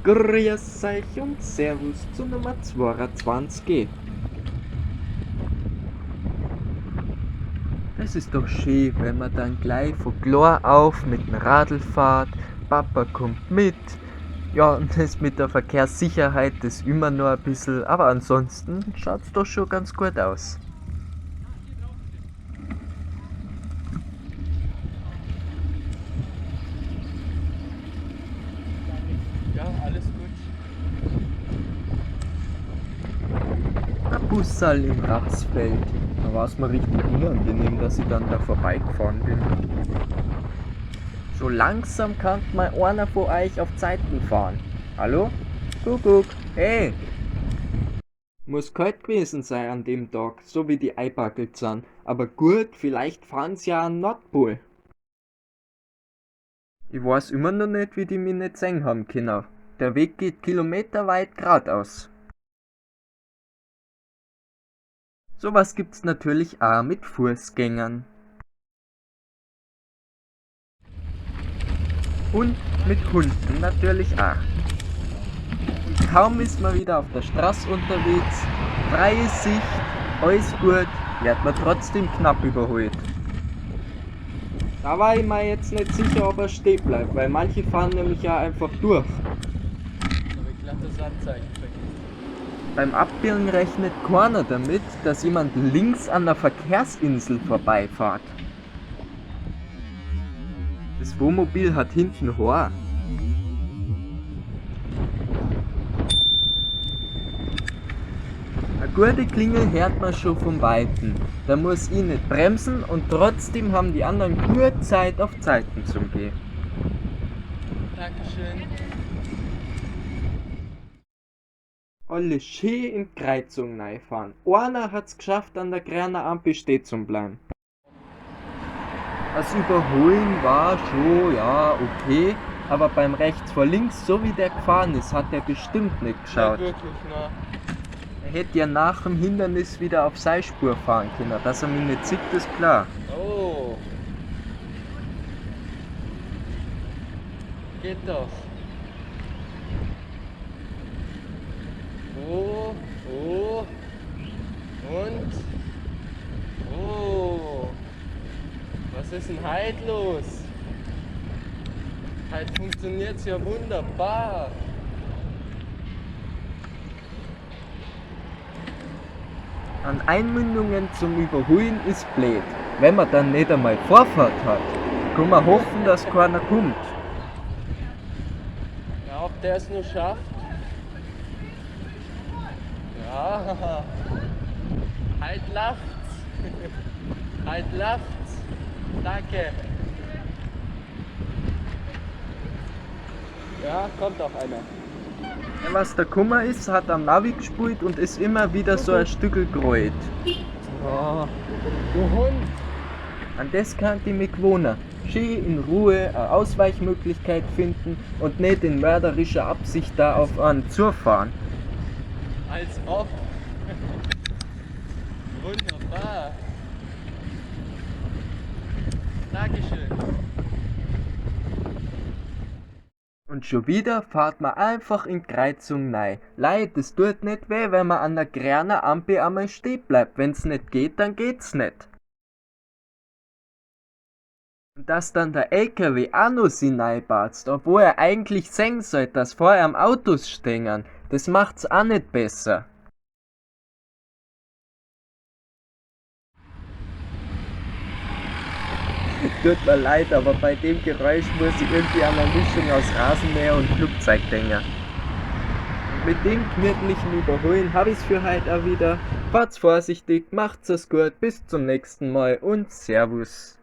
Grüß euch und Servus zu Nummer 22. Es ist doch schön, wenn man dann gleich von klar auf mit dem Radl fährt, Papa kommt mit. Ja, und das mit der Verkehrssicherheit, das immer nur ein bisschen, aber ansonsten schaut's doch schon ganz gut aus. Ja, alles gut. Ein Bussal im Rapsfeld. Da war es mir richtig unangenehm, dass ich dann da vorbeigefahren bin. So langsam kann mal einer von euch auf Zeiten fahren. Hallo? Kuckuck, hey! Muss kalt gewesen sein an dem Tag, so wie die einpackelt sind. Aber gut, vielleicht fahren sie ja an Nordpol. Ich weiß immer noch nicht, wie die mich nicht sehen haben können. Der Weg geht kilometerweit geradeaus. Sowas gibt's natürlich auch mit Fußgängern. Und mit Hunden natürlich auch. Kaum ist man wieder auf der Straße unterwegs, freie Sicht, alles gut, wird man trotzdem knapp überholt. Da war ich mir jetzt nicht sicher, ob er stehen bleibt, weil manche fahren nämlich ja einfach durch. Aber ich glaube, das Anzeichen vergessen. Beim Abbiegen rechnet keiner damit, dass jemand links an der Verkehrsinsel vorbeifährt. Das Wohnmobil hat hinten Haar. Eine gute Klingel hört man schon vom Weiten. Da muss ich nicht bremsen und trotzdem haben die anderen gut Zeit auf Zeiten zum Gehen. Dankeschön. Alle schön in die Kreuzung reinfahren. Einer hat's geschafft, an der grünen Ampel stehen zu bleiben. Das Überholen war schon, ja, okay, aber beim rechts vor links, so wie der gefahren ist, hat er bestimmt nicht Ja, geschaut. wirklich, ne? Er hätte ja nach dem Hindernis wieder auf seine Spur fahren können. Dass er mich nicht sieht, ist klar. Oh. Geht doch. Oh, oh. Und? Oh. Was ist denn heute los? Heute funktioniert's ja wunderbar. An Einmündungen zum Überholen ist blöd. Wenn man dann nicht einmal Vorfahrt hat, kann man hoffen, dass keiner kommt. Ja, ob der es nur schafft? Ja, halt läuft's. Halt läuft's. Danke. Ja, kommt auch einer. Was der Kummer ist, hat am Navi gespielt und ist immer wieder so ein Stückel gerollt. Oh, du Hund. An das kann ich mich gewöhnen. Schön in Ruhe eine Ausweichmöglichkeit finden und nicht in mörderischer Absicht da auf einen zufahren. Als ob. Wunderbar. Dankeschön. Und schon wieder fährt man einfach in die Kreuzung rein. Leid, das tut nicht weh, wenn man an der grünen Ampel einmal stehen bleibt. Wenn's nicht geht, dann geht's nicht. Und dass dann der LKW auch noch hineinbatzt, obwohl er eigentlich sehen sollte, dass vor ihm Autos stehen, das macht's auch nicht besser. Tut mir leid, aber bei dem Geräusch muss ich irgendwie an eine Mischung aus Rasenmäher und Flugzeug denken. Und mit dem gemütlichen Überholen habe ich's für heute auch wieder. Fahrt's vorsichtig, macht's es gut, bis zum nächsten Mal und Servus.